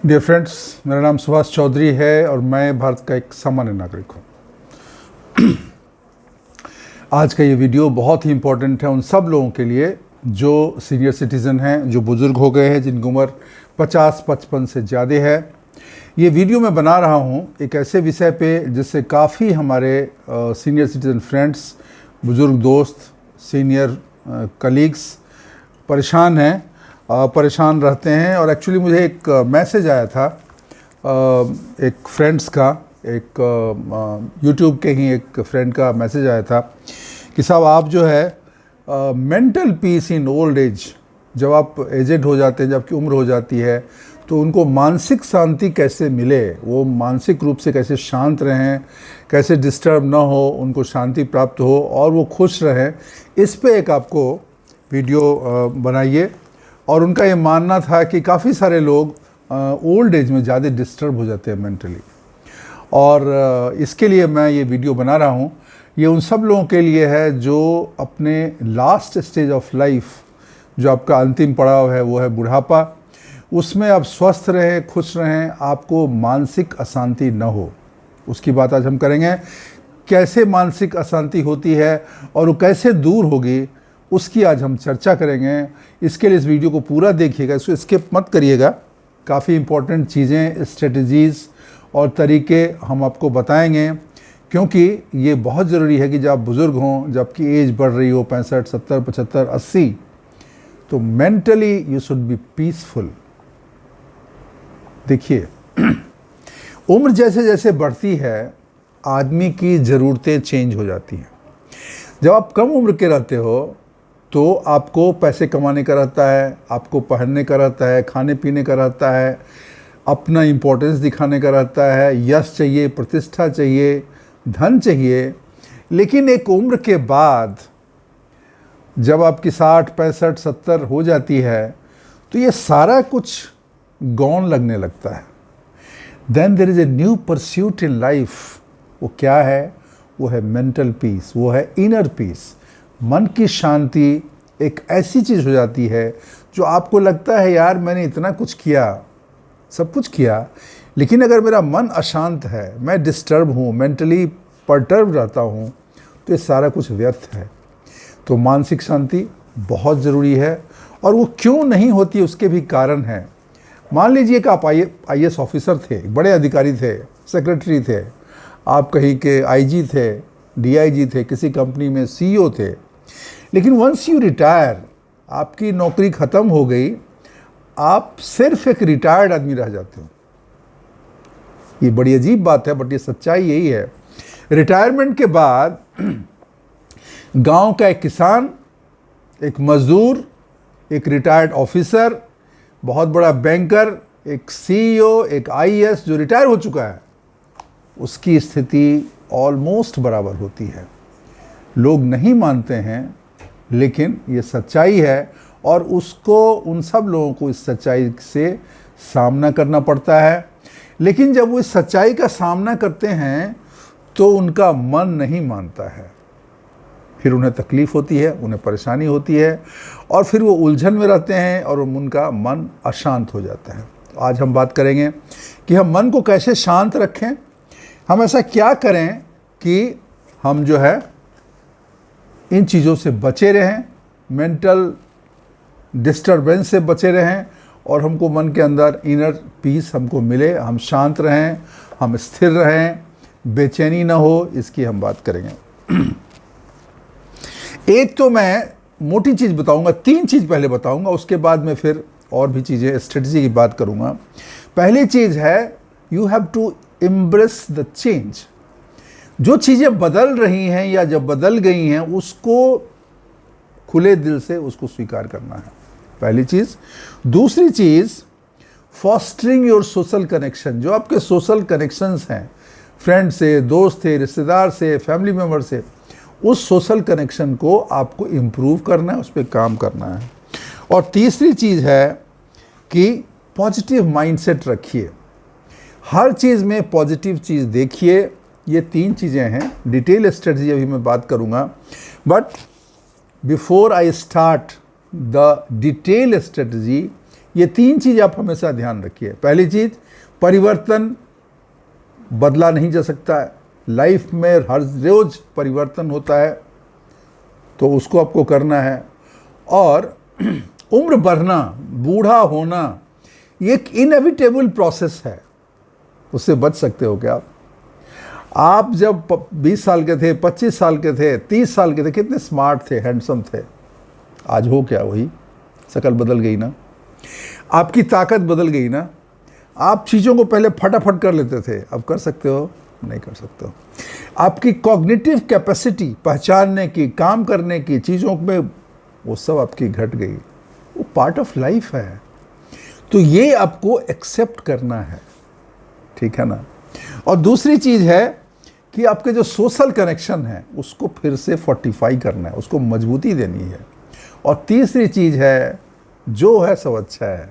Dear friends, मेरा नाम सुभाष चौधरी है और मैं भारत का एक सामान्य नागरिक हूँ। आज का ये वीडियो बहुत ही इम्पोर्टेंट है उन सब लोगों के लिए जो सीनियर सिटीज़न हैं, जो बुज़ुर्ग हो गए हैं, जिनकी उम्र 50-55 से ज़्यादा है। ये वीडियो मैं बना रहा हूँ एक ऐसे विषय पे जिससे काफ़ी हमारे सीनियर सिटीज़न फ्रेंड्स, बुज़ुर्ग दोस्त, सीनियर कलीग्स परेशान हैं, परेशान रहते हैं। और एक्चुअली मुझे एक मैसेज आया था एक फ्रेंड्स का, एक यूट्यूब के ही एक फ्रेंड का मैसेज आया था कि साहब आप जो है मेंटल पीस इन ओल्ड एज, जब आप एजेड हो जाते हैं, जब आपकी उम्र हो जाती है, तो उनको मानसिक शांति कैसे मिले, वो मानसिक रूप से कैसे शांत रहें, कैसे डिस्टर्ब ना हो, उनको शांति प्राप्त हो और वो खुश रहें, इस पे एक आपको वीडियो बनाइए। और उनका ये मानना था कि काफ़ी सारे लोग ओल्ड एज में ज़्यादा डिस्टर्ब हो जाते हैं मेंटली, और इसके लिए मैं ये वीडियो बना रहा हूँ। ये उन सब लोगों के लिए है जो अपने लास्ट स्टेज ऑफ लाइफ, जो आपका अंतिम पड़ाव है वो है बुढ़ापा, उसमें आप स्वस्थ रहें, खुश रहें, आपको मानसिक अशांति न हो। उसकी बात आज हम करेंगे, कैसे मानसिक अशांति होती है और वो कैसे दूर होगी, उसकी आज हम चर्चा करेंगे। इसके लिए इस वीडियो को पूरा देखिएगा, इसको स्किप मत करिएगा। काफ़ी इम्पोर्टेंट चीज़ें, स्ट्रेटजीज़ और तरीके हम आपको बताएंगे, क्योंकि ये बहुत ज़रूरी है कि जब आप बुज़ुर्ग हों, जब आपकी एज बढ़ रही हो 65, 70, 75, 80, तो mentally you should be peaceful. देखिए, उम्र जैसे जैसे बढ़ती है, आदमी की ज़रूरतें चेंज हो जाती हैं। जब आप कम उम्र के रहते हो तो आपको पैसे कमाने का रहता है, आपको पहनने का रहता है, खाने पीने का रहता है, अपना इम्पोर्टेंस दिखाने का रहता है, यश चाहिए, प्रतिष्ठा चाहिए, धन चाहिए। लेकिन एक उम्र के बाद जब आपकी 60, 65, 70 हो जाती है, तो ये सारा कुछ गौण लगने लगता है। Then there is a new pursuit in life. वो क्या है? वो है मेंटल पीस, वो है इनर पीस। मन की शांति एक ऐसी चीज़ हो जाती है जो आपको लगता है यार मैंने इतना कुछ किया, सब कुछ किया, लेकिन अगर मेरा मन अशांत है, मैं डिस्टर्ब हूँ, मेंटली परटर्ब रहता हूँ, तो ये सारा कुछ व्यर्थ है। तो मानसिक शांति बहुत ज़रूरी है, और वो क्यों नहीं होती उसके भी कारण हैं। मान लीजिए कि आप IAS ऑफिसर थे, बड़े अधिकारी थे, सेक्रेटरी थे, आप कहीं के IG थे, DIG थे, किसी कंपनी में CEO थे, लेकिन वंस यू रिटायर, आपकी नौकरी ख़त्म हो गई, आप सिर्फ एक रिटायर्ड आदमी रह जाते हो। ये बड़ी अजीब बात है, बट ये सच्चाई यही है। रिटायरमेंट के बाद गांव का एक किसान, एक मजदूर, एक रिटायर्ड ऑफिसर, बहुत बड़ा बैंकर, एक CEO, एक IAS जो रिटायर हो चुका है, उसकी स्थिति ऑलमोस्ट बराबर होती है। लोग नहीं मानते हैं, लेकिन ये सच्चाई है, और उसको, उन सब लोगों को इस सच्चाई से सामना करना पड़ता है। लेकिन जब वो इस सच्चाई का सामना करते हैं तो उनका मन नहीं मानता है, फिर उन्हें तकलीफ़ होती है, उन्हें परेशानी होती है, और फिर वो उलझन में रहते हैं और उनका मन अशांत हो जाता है। तो आज हम बात करेंगे कि हम मन को कैसे शांत रखें, हम ऐसा क्या करें कि हम जो है इन चीज़ों से बचे रहें, मेंटल डिस्टर्बेंस से बचे रहें, और हमको मन के अंदर इनर पीस हमको मिले, हम शांत रहें, हम स्थिर रहें, बेचैनी ना हो। इसकी हम बात करेंगे। एक तो मैं मोटी चीज़ बताऊंगा, 3 चीज़ पहले बताऊंगा, उसके बाद में फिर और भी चीज़ें, स्ट्रेटजी की बात करूंगा। पहली चीज़ है, you have to embrace the change. जो चीज़ें बदल रही हैं या जब बदल गई हैं, उसको खुले दिल से उसको स्वीकार करना है, पहली चीज़। दूसरी चीज़, फॉस्टरिंग योर सोशल कनेक्शन। जो आपके सोशल कनेक्शंस हैं, फ्रेंड से, दोस्त से, रिश्तेदार से, फैमिली मेम्बर से, उस सोशल कनेक्शन को आपको इम्प्रूव करना है, उस पर काम करना है। और तीसरी चीज़ है कि पॉजिटिव माइंडसेट रखिए, हर चीज़ में पॉजिटिव चीज़ देखिए। ये 3 चीज़ें हैं। डिटेल स्ट्रेटजी अभी मैं बात करूँगा, but before I start the detail strategy, ये 3 चीज़ आप हमेशा ध्यान रखिए। पहली चीज़, परिवर्तन बदला नहीं जा सकता है। लाइफ में हर रोज परिवर्तन होता है, तो उसको आपको करना है। और उम्र बढ़ना, बूढ़ा होना, ये एक इनएविटेबल प्रोसेस है, उससे बच सकते हो क्या आप जब 20 साल के थे, 25 साल के थे, 30 साल के थे, कितने स्मार्ट थे, हैंडसम थे। आज हो क्या? वही शक्ल बदल गई ना, आपकी ताकत बदल गई ना। आप चीज़ों को पहले फटाफट कर लेते थे, अब कर सकते हो? नहीं कर सकते हो। आपकी कॉग्निटिव कैपेसिटी, पहचानने की, काम करने की, चीज़ों में, वो सब आपकी घट गई। वो पार्ट ऑफ लाइफ है, तो ये आपको एक्सेप्ट करना है, ठीक है ना। और दूसरी चीज़ है कि आपके जो सोशल कनेक्शन है उसको फिर से फोर्टिफाई करना है, उसको मजबूती देनी है। और तीसरी चीज़ है, जो है सब अच्छा है,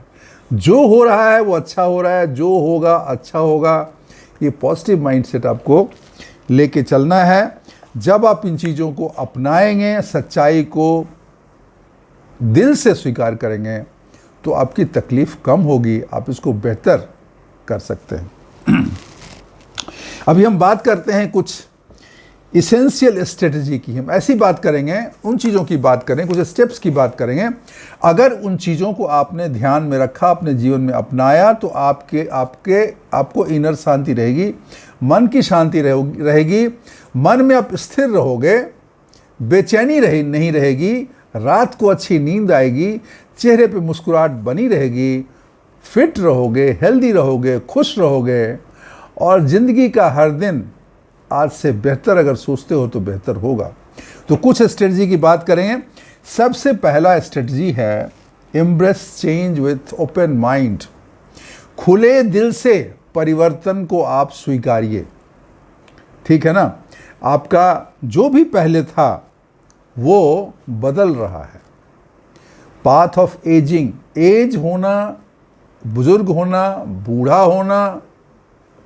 जो हो रहा है वो अच्छा हो रहा है, जो होगा अच्छा होगा। ये पॉजिटिव माइंडसेट आपको लेके चलना है। जब आप इन चीज़ों को अपनाएंगे, सच्चाई को दिल से स्वीकार करेंगे, तो आपकी तकलीफ़ कम होगी, आप इसको बेहतर कर सकते हैं। अभी हम बात करते हैं कुछ इसेंशियल स्ट्रेटजी की। हम ऐसी बात करेंगे, उन चीज़ों की बात करें, कुछ स्टेप्स की बात करेंगे। अगर उन चीज़ों को आपने ध्यान में रखा, अपने जीवन में अपनाया, तो आपको इनर शांति रहेगी, मन की शांति रहेगी। मन में आप स्थिर रहोगे, बेचैनी नहीं रहेगी, रात को अच्छी नींद आएगी, चेहरे पे मुस्कुराहट बनी रहेगी, फिट रहोगे, हेल्दी रहोगे, खुश रहोगे। और ज़िंदगी का हर दिन आज से बेहतर अगर सोचते हो तो बेहतर होगा। तो कुछ स्ट्रेटजी की बात करें। सबसे पहला स्ट्रेटजी है embrace change with open mind. खुले दिल से परिवर्तन को आप स्वीकारिए, ठीक है ना। आपका जो भी पहले था वो बदल रहा है। पाथ ऑफ एजिंग, एज होना, बुजुर्ग होना, बूढ़ा होना,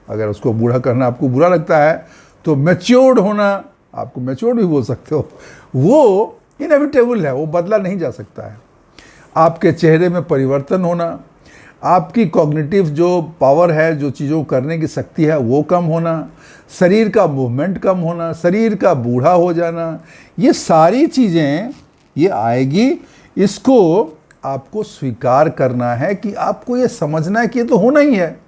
अगर उसको बूढ़ा करना आपको बुरा लगता है तो मैच्योर्ड होना, आपको मैच्योर्ड भी बोल सकते हो, वो इनएविटेबल है, वो बदला नहीं जा सकता है। आपके चेहरे में परिवर्तन होना, आपकी कॉग्निटिव जो पावर है, जो चीज़ों करने की शक्ति है, वो कम होना, शरीर का मूवमेंट कम होना, शरीर का बूढ़ा हो जाना, ये सारी चीज़ें ये आएगी। इसको आपको स्वीकार करना है कि आपको ये समझना है कि ये तो होना ही है,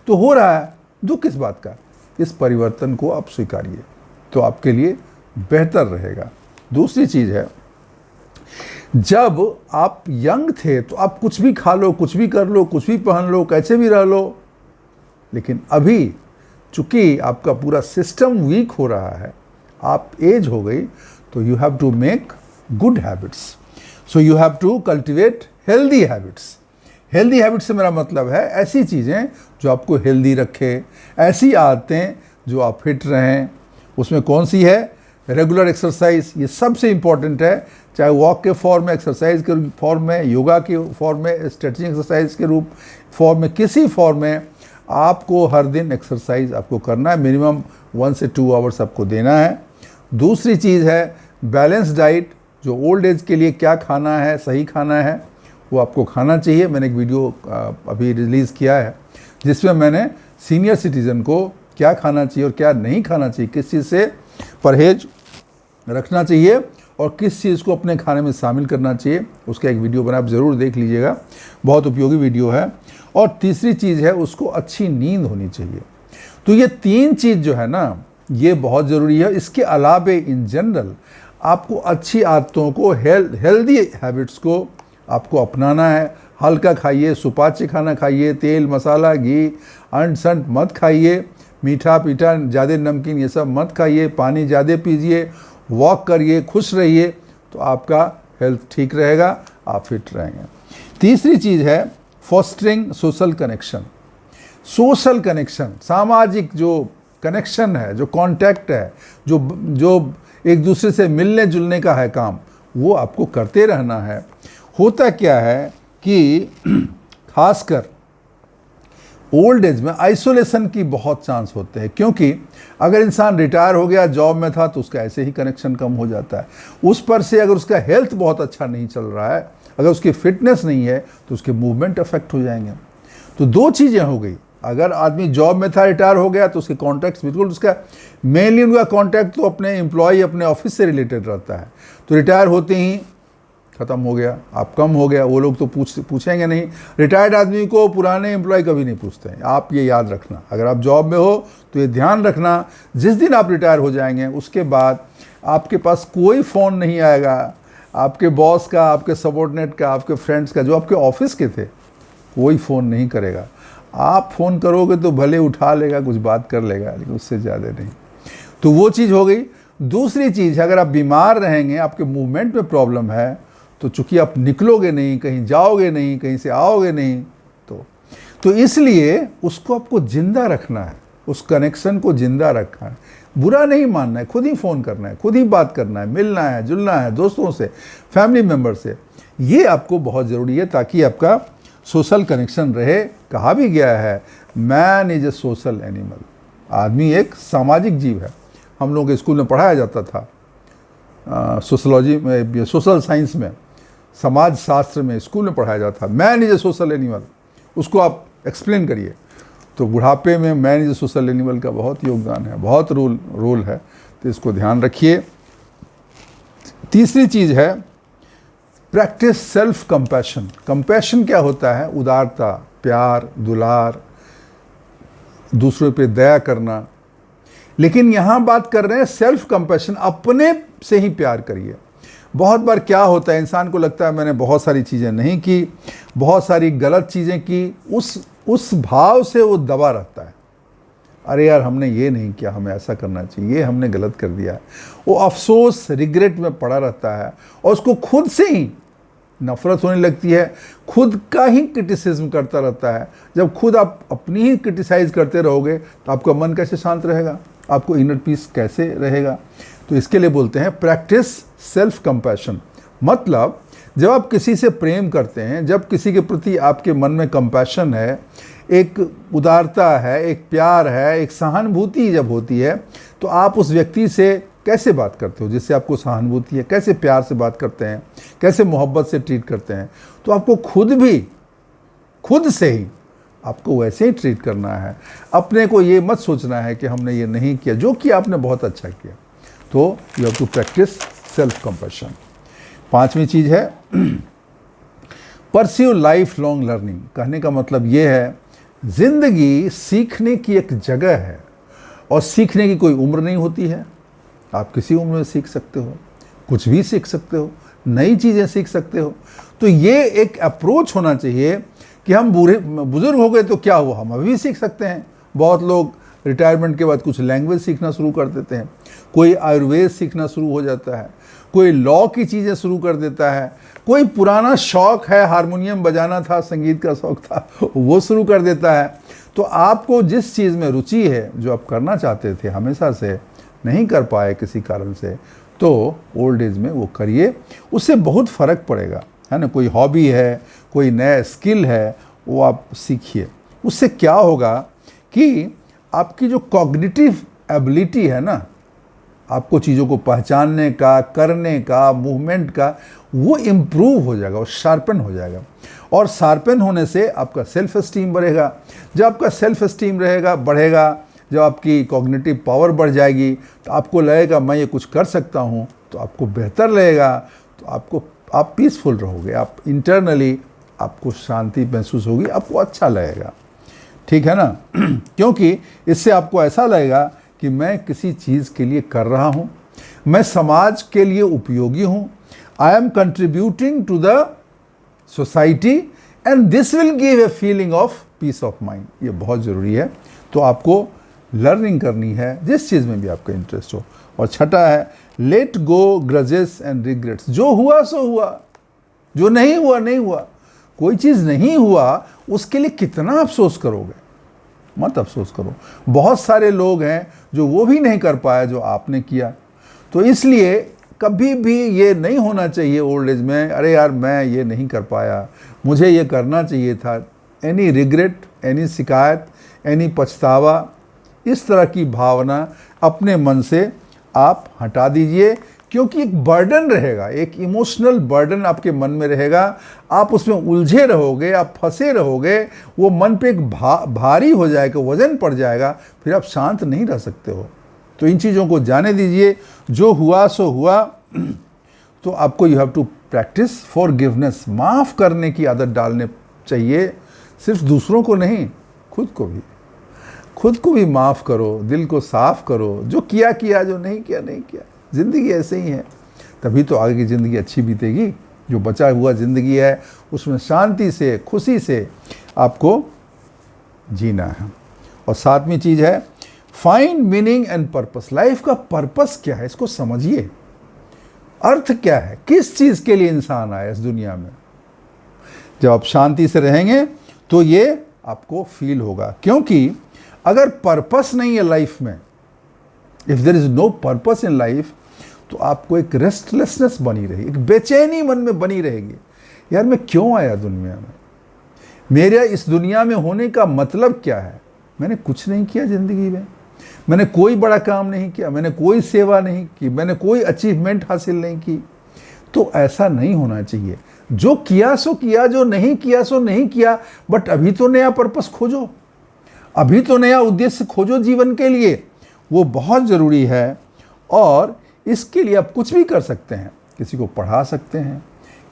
तो हो रहा है, दुख किस बात का। इस परिवर्तन को आप स्वीकारिए, तो आपके लिए बेहतर रहेगा। दूसरी चीज़ है, जब आप यंग थे तो आप कुछ भी खा लो, कुछ भी कर लो, कुछ भी पहन लो, कैसे भी रह लो। लेकिन अभी चूंकि आपका पूरा सिस्टम वीक हो रहा है, आप एज हो गई, तो you have to make good habits. So you have to cultivate healthy habits. Healthy habit से मेरा मतलब है ऐसी चीज़ें जो आपको हेल्दी रखे, ऐसी आदतें जो आप फिट रहें। उसमें कौन सी है? रेगुलर एक्सरसाइज, ये सबसे इम्पॉर्टेंट है। चाहे वॉक के फॉर्म में, एक्सरसाइज के फॉर्म में, योगा के फॉर्म में, स्ट्रेचिंग एक्सरसाइज के रूप फॉर्म में, किसी फॉर्म में आपको हर दिन एक्सरसाइज आपको करना है। मिनिमम 1 से 2 आवर्स आपको देना है। दूसरी चीज़ है बैलेंस डाइट। जो ओल्ड एज के लिए क्या खाना है, सही खाना है, वो आपको खाना चाहिए। मैंने एक वीडियो अभी रिलीज़ किया है जिसमें मैंने सीनियर सिटीज़न को क्या खाना चाहिए और क्या नहीं खाना चाहिए, किस चीज़ से परहेज रखना चाहिए और किस चीज़ को अपने खाने में शामिल करना चाहिए, उसका एक वीडियो बना, आप ज़रूर देख लीजिएगा, बहुत उपयोगी वीडियो है। और तीसरी चीज़ है, उसको अच्छी नींद होनी चाहिए। तो ये 3 चीज़ जो है ना, ये बहुत ज़रूरी है। इसके अलावे इन जनरल आपको अच्छी आदतों को, हेल्दी हैबिट्स को आपको अपनाना है। हल्का खाइए, सुपाच्य खाना खाइए, तेल मसाला घी अंट संट मत खाइए, मीठा पीठा ज़्यादा नमकीन ये सब मत खाइए, पानी ज़्यादा पीजिए, वॉक करिए, खुश रहिए, तो आपका हेल्थ ठीक रहेगा, आप फिट रहेंगे। तीसरी चीज़ है fostering social connection. Social connection, सामाजिक जो कनेक्शन है, जो कांटेक्ट है, जो एक दूसरे से मिलने जुलने का है काम, वो आपको करते रहना है। होता क्या है कि खासकर ओल्ड एज में आइसोलेशन की बहुत चांस होते हैं, क्योंकि अगर इंसान रिटायर हो गया, जॉब में था, तो उसका ऐसे ही कनेक्शन कम हो जाता है। उस पर से अगर उसका हेल्थ बहुत अच्छा नहीं चल रहा है, अगर उसकी फिटनेस नहीं है तो उसके मूवमेंट अफेक्ट हो जाएंगे। तो दो चीज़ें हो गई, अगर आदमी जॉब में था, रिटायर हो गया, तो उसके कॉन्टैक्ट्स बिल्कुल, उसका मेनली उनका कॉन्टैक्ट तो अपने एम्प्लॉय, अपने ऑफिस से रिलेटेड रहता है। तो रिटायर होते ही ख़त्म हो गया, आप कम हो गया, वो लोग तो पूछेंगे नहीं। रिटायर्ड आदमी को पुराने एम्प्लॉय कभी नहीं पूछते हैं। आप ये याद रखना, अगर आप जॉब में हो तो ये ध्यान रखना, जिस दिन आप रिटायर हो जाएंगे उसके बाद आपके पास कोई फ़ोन नहीं आएगा आपके बॉस का, आपके सबॉर्डिनेट का, आपके फ्रेंड्स का, जो आपके ऑफिस के थे, कोई फ़ोन नहीं करेगा। आप फ़ोन करोगे तो भले उठा लेगा, कुछ बात कर लेगा, लेकिन उससे ज़्यादा नहीं। तो वो चीज़ हो गई। दूसरी चीज़, अगर आप बीमार रहेंगे, आपके मूवमेंट में प्रॉब्लम है, तो चूंकि आप निकलोगे नहीं, कहीं जाओगे नहीं, कहीं से आओगे नहीं, तो इसलिए उसको आपको जिंदा रखना है, उस कनेक्शन को जिंदा रखना है, बुरा नहीं मानना है, खुद ही फ़ोन करना है, खुद ही बात करना है, मिलना है, जुलना है दोस्तों से, फैमिली मेम्बर से। ये आपको बहुत ज़रूरी है ताकि आपका सोशल कनेक्शन रहे। कहा भी गया है, man is a social animal, आदमी एक सामाजिक जीव है। हम लोगों के स्कूल में पढ़ाया जाता था, सोशलॉजी में, सोशल साइंस में, समाज शास्त्र में, स्कूल में पढ़ाया जाता था, man is a social animal. उसको आप एक्सप्लेन करिए, तो बुढ़ापे में man is a social animal का बहुत योगदान है, बहुत रोल है। तो इसको ध्यान रखिए। तीसरी चीज़ है प्रैक्टिस सेल्फ कंपैशन। कंपैशन क्या होता है? उदारता, प्यार, दुलार, दूसरों पे दया करना। लेकिन यहाँ बात कर रहे हैं सेल्फ कंपैशन, अपने से ही प्यार करिए। बहुत बार क्या होता है, इंसान को लगता है मैंने बहुत सारी चीज़ें नहीं की, बहुत सारी गलत चीज़ें की, उस भाव से वो दबा रहता है, अरे यार हमने ये नहीं किया, हमें ऐसा करना चाहिए, ये हमने गलत कर दिया है। वो अफसोस, रिग्रेट में पड़ा रहता है और उसको खुद से ही नफरत होने लगती है, खुद का ही क्रिटिसिज्म करता रहता है। जब खुद आप अपनी ही क्रिटिसाइज करते रहोगे तो आपका मन कैसे शांत रहेगा, आपको इनर पीस कैसे रहेगा? तो इसके लिए बोलते हैं प्रैक्टिस सेल्फ कंपैशन। मतलब जब आप किसी से प्रेम करते हैं, जब किसी के प्रति आपके मन में कंपैशन है, एक उदारता है, एक प्यार है, एक सहानुभूति जब होती है, तो आप उस व्यक्ति से कैसे बात करते हो जिससे आपको सहानुभूति है, कैसे प्यार से बात करते हैं, कैसे मोहब्बत से ट्रीट करते हैं। तो आपको खुद से ही आपको वैसे ही ट्रीट करना है। अपने को ये मत सोचना है कि हमने ये नहीं किया, जो कि आपने बहुत अच्छा किया। तो you have to practise self compassion. पांचवी चीज़ है परस्यू लाइफ लॉन्ग लर्निंग। कहने का मतलब ये है, जिंदगी सीखने की एक जगह है और सीखने की कोई उम्र नहीं होती है। आप किसी उम्र में सीख सकते हो, कुछ भी सीख सकते हो, नई चीज़ें सीख सकते हो। तो ये एक अप्रोच होना चाहिए कि हम बुजुर्ग हो गए तो क्या हुआ, हम अभी भी सीख सकते हैं। बहुत लोग रिटायरमेंट के बाद कुछ लैंग्वेज सीखना शुरू कर देते हैं, कोई आयुर्वेद सीखना शुरू हो जाता है, कोई लॉ की चीज़ें शुरू कर देता है, कोई पुराना शौक़ है, हारमोनियम बजाना था, संगीत का शौक़ था, वो शुरू कर देता है। तो आपको जिस चीज़ में रुचि है, जो आप करना चाहते थे, हमेशा से नहीं कर पाए किसी कारण से, तो ओल्ड एज में वो करिए, उससे बहुत फ़र्क पड़ेगा, है ना। कोई हॉबी है, कोई नया स्किल है, वो आप सीखिए। उससे क्या होगा कि आपकी जो कॉग्निटिव एबिलिटी है ना, आपको चीज़ों को पहचानने का, करने का, मूवमेंट का, वो इम्प्रूव हो जाएगा, वो शार्पन हो जाएगा। और शार्पन होने से आपका सेल्फ एस्टीम बढ़ेगा। जब आपका सेल्फ एस्टीम बढ़ेगा, जब आपकी कॉग्निटिव पावर बढ़ जाएगी, तो आपको लगेगा मैं ये कुछ कर सकता हूँ, तो आपको बेहतर लगेगा, तो आप पीसफुल रहोगे, आप इंटरनली आपको शांति महसूस होगी, आपको अच्छा लगेगा, ठीक है ना। क्योंकि इससे आपको ऐसा लगेगा कि मैं किसी चीज़ के लिए कर रहा हूँ, मैं समाज के लिए उपयोगी हूँ, I am contributing to the society and this will give a feeling of peace of mind. ये बहुत ज़रूरी है। तो आपको लर्निंग करनी है जिस चीज़ में भी आपका इंटरेस्ट हो। और छठा है let go grudges and regrets. जो हुआ सो हुआ, जो नहीं हुआ नहीं हुआ। कोई चीज़ नहीं हुआ उसके लिए कितना अफसोस करोगे, मत अफसोस करो। बहुत सारे लोग हैं जो वो भी नहीं कर पाए जो आपने किया। तो इसलिए कभी भी ये नहीं होना चाहिए ओल्ड एज में, अरे यार मैं ये नहीं कर पाया, मुझे ये करना चाहिए था। एनी रिग्रेट, एनी शिकायत, एनी पछतावा, इस तरह की भावना अपने मन से आप हटा दीजिए। क्योंकि एक बर्डन रहेगा, एक इमोशनल बर्डन आपके मन में रहेगा, आप उसमें उलझे रहोगे, आप फंसे रहोगे, वो मन पे एक भारी हो जाएगा, वजन पड़ जाएगा, फिर आप शांत नहीं रह सकते हो। तो इन चीज़ों को जाने दीजिए, जो हुआ सो हुआ। तो आपको you have to practise forgiveness, माफ़ करने की आदत डालने चाहिए, सिर्फ दूसरों को नहीं, खुद को भी माफ़ करो, दिल को साफ करो, जो किया किया, जो नहीं किया नहीं किया। ज़िंदगी ऐसे ही है, तभी तो आगे की ज़िंदगी अच्छी बीतेगी। जो बचा हुआ ज़िंदगी है उसमें शांति से, खुशी से आपको जीना है। और सातवीं चीज़ है find meaning and purpose. Life का पर्पस क्या है, इसको समझिए। अर्थ क्या है, किस चीज़ के लिए इंसान आया इस दुनिया में। जब आप शांति से रहेंगे तो ये आपको फील होगा, क्योंकि अगर पर्पस नहीं है लाइफ में, if there is no purpose in life, तो आपको एक रेस्टलेसनेस बनी रहेगी, एक बेचैनी मन में बनी रहेगी। यार मैं क्यों आया दुनिया में, मेरा इस दुनिया में होने का मतलब क्या है। मैंने कुछ नहीं किया ज़िंदगी में, मैंने कोई बड़ा काम नहीं किया, मैंने कोई सेवा नहीं की, मैंने कोई अचीवमेंट हासिल नहीं की। तो ऐसा नहीं होना चाहिए। जो किया सो किया, जो नहीं किया सो नहीं किया, बट अभी तो नया पर्पस खोजो, अभी तो नया उद्देश्य खोजो जीवन के लिए, वो बहुत ज़रूरी है। और इसके लिए आप कुछ भी कर सकते हैं, किसी को पढ़ा सकते हैं,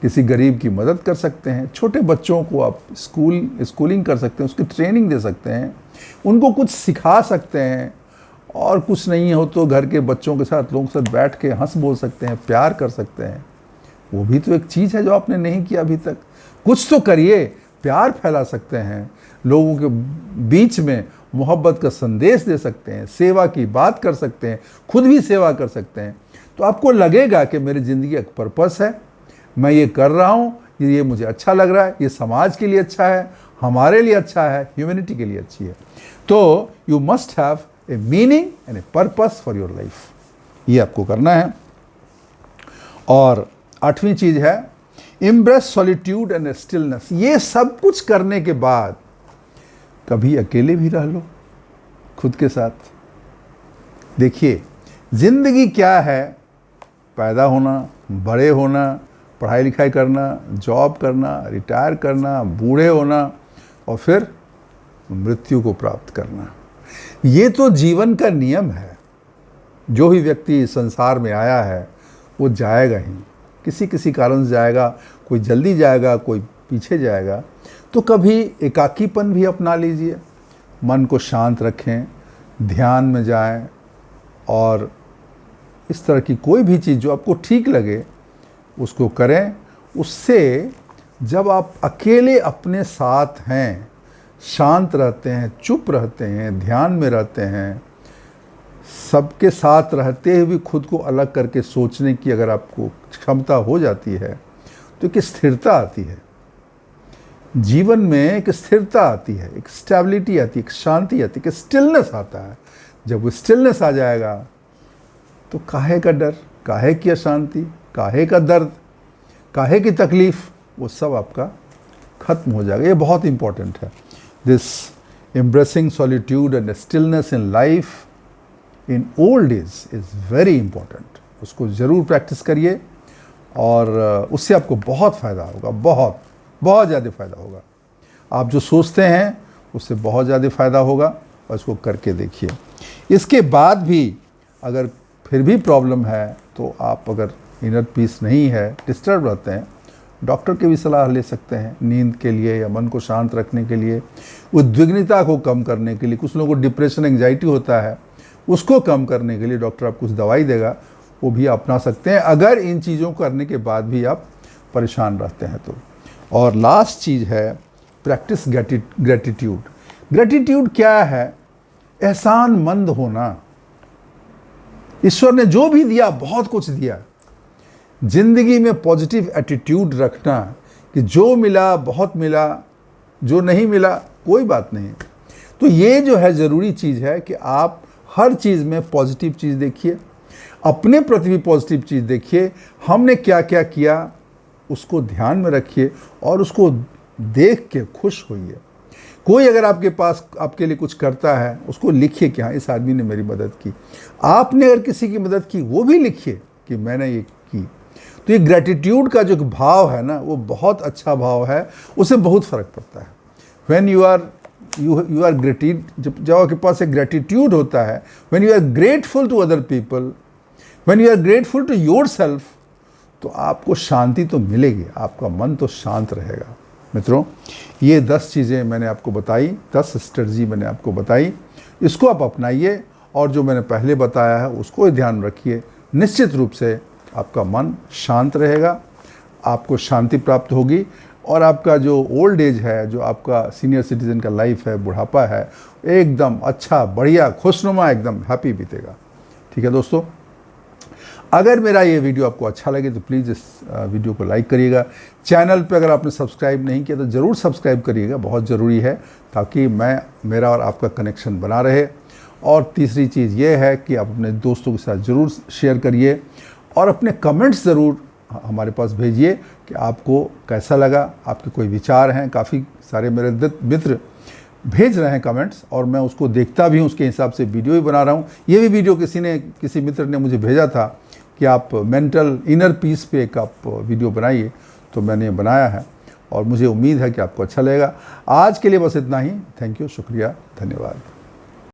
किसी गरीब की मदद कर सकते हैं, छोटे बच्चों को आप स्कूलिंग कर सकते हैं, उसकी ट्रेनिंग दे सकते हैं, उनको कुछ सिखा सकते हैं। और कुछ नहीं हो तो घर के बच्चों के साथ, लोगों के साथ बैठ के हंस बोल सकते हैं, प्यार कर सकते हैं। वो भी तो एक चीज़ है जो आपने नहीं किया अभी तक। कुछ तो करिए, प्यार फैला सकते हैं, लोगों के बीच में मोहब्बत का संदेश दे सकते हैं, सेवा की बात कर सकते हैं, खुद भी सेवा कर सकते हैं। तो आपको लगेगा कि मेरी ज़िंदगी एक पर्पस है, मैं ये कर रहा हूँ, ये मुझे अच्छा लग रहा है, ये समाज के लिए अच्छा है, हमारे लिए अच्छा है, ह्यूमैनिटी के लिए अच्छी है। तो you must have a meaning and a purpose for your life, ये आपको करना है। और आठवीं चीज़ है एम्ब्रेस सॉलिट्यूड एंड स्टिलनेस। ये सब कुछ करने के बाद कभी अकेले भी रह लो खुद के साथ। देखिए ज़िंदगी क्या है, पैदा होना, बड़े होना, पढ़ाई लिखाई करना, जॉब करना, रिटायर करना, बूढ़े होना और फिर मृत्यु को प्राप्त करना। ये तो जीवन का नियम है। जो भी व्यक्ति संसार में आया है वो जाएगा ही, किसी किसी कारण से जाएगा, कोई जल्दी जाएगा, कोई पीछे जाएगा। तो कभी एकाकीपन भी अपना लीजिए, मन को शांत रखें, ध्यान में जाएं और इस तरह की कोई भी चीज़ जो आपको ठीक लगे उसको करें। उससे जब आप अकेले अपने साथ हैं, शांत रहते हैं, चुप रहते हैं, ध्यान में रहते हैं, सबके साथ रहते हुए खुद को अलग करके सोचने की अगर आपको क्षमता हो जाती है तो एक स्थिरता आती है जीवन में, एक स्थिरता आती है, एक स्टेबिलिटी आती है, एक शांति आती है, एक स्टिलनेस आता है। जब वो स्टिलनेस आ जाएगा तो काहे का डर, काहे की अशांति, काहे का दर्द, काहे की तकलीफ, वो सब आपका खत्म हो जाएगा। ये बहुत इंपॉर्टेंट है। This embracing solitude and stillness in life in old age is very important. उसको ज़रूर प्रैक्टिस करिए और उससे आपको बहुत फ़ायदा होगा, बहुत बहुत ज़्यादा फ़ायदा होगा। आप जो सोचते हैं उससे बहुत ज़्यादा फ़ायदा होगा और इसको करके देखिए। इसके बाद भी अगर फिर भी प्रॉब्लम है तो आप अगर इनर पीस नहीं है, डिस्टर्ब रहते हैं, डॉक्टर की भी सलाह ले सकते हैं नींद के लिए या मन को शांत रखने के लिए, उद्विग्नता को कम करने के लिए। कुछ लोगों को डिप्रेशन, एंग्जाइटी होता है, उसको कम करने के लिए डॉक्टर आपको कुछ दवाई देगा, वो भी अपना सकते हैं अगर इन चीज़ों को करने के बाद भी आप परेशान रहते हैं तो। और लास्ट चीज़ है प्रैक्टिस ग्रेटिट्यूड। ग्रेटिट्यूड क्या है? एहसानमंद होना। ईश्वर ने जो भी दिया, बहुत कुछ दिया। जिंदगी में पॉजिटिव एटीट्यूड रखना कि जो मिला बहुत मिला, जो नहीं मिला कोई बात नहीं। तो ये जो है ज़रूरी चीज़ है कि आप हर चीज़ में पॉजिटिव चीज़ देखिए, अपने प्रति भी पॉजिटिव चीज़ देखिए। हमने क्या क्या किया उसको ध्यान में रखिए और उसको देख के खुश होइए। कोई अगर आपके पास आपके लिए कुछ करता है उसको लिखिए कि हाँ इस आदमी ने मेरी मदद की। आपने अगर किसी की मदद की वो भी लिखिए, कि मैंने ये की। तो ये ग्रैटिट्यूड का जो भाव है ना, वो बहुत अच्छा भाव है, उससे बहुत फ़र्क पड़ता है। व्हेन यू आर ग्रेटिड, जब आपके पास एक ग्रेटिट्यूड होता है, when you are grateful to other people, when you are grateful to yourself, तो आपको शांति तो मिलेगी, आपका मन तो शांत रहेगा। मित्रों, ये 10 चीज़ें मैंने आपको बताई, 10 स्ट्रेटजी मैंने आपको बताई, इसको आप अपनाइए और जो मैंने पहले बताया है उसको ध्यान रखिए। निश्चित रूप से आपका मन शांत रहेगा, आपको शांति प्राप्त होगी और आपका जो ओल्ड एज है, जो आपका सीनियर सिटीज़न का लाइफ है, बुढ़ापा है, एकदम अच्छा, बढ़िया, खुशनुमा, एकदम हैप्पी बीतेगा। ठीक है दोस्तों, अगर मेरा ये वीडियो आपको अच्छा लगे तो प्लीज़ इस वीडियो को लाइक करिएगा। चैनल पे अगर आपने सब्सक्राइब नहीं किया तो ज़रूर सब्सक्राइब करिएगा, बहुत ज़रूरी है, ताकि मेरा और आपका कनेक्शन बना रहे। और तीसरी चीज़ ये है कि आप अपने दोस्तों के साथ ज़रूर शेयर करिए और अपने कमेंट्स ज़रूर हमारे पास भेजिए कि आपको कैसा लगा, आपके कोई विचार हैं। काफ़ी सारे मेरे मित्र भेज रहे हैं कमेंट्स और मैं उसको देखता भी हूँ, उसके हिसाब से वीडियो भी बना रहा हूँ। ये भी वीडियो किसी मित्र ने मुझे भेजा था कि आप मेंटल इनर पीस पे एक आप वीडियो बनाइए, तो मैंने बनाया है और मुझे उम्मीद है कि आपको अच्छा लगेगा। आज के लिए बस इतना ही। थैंक यू, शुक्रिया, धन्यवाद।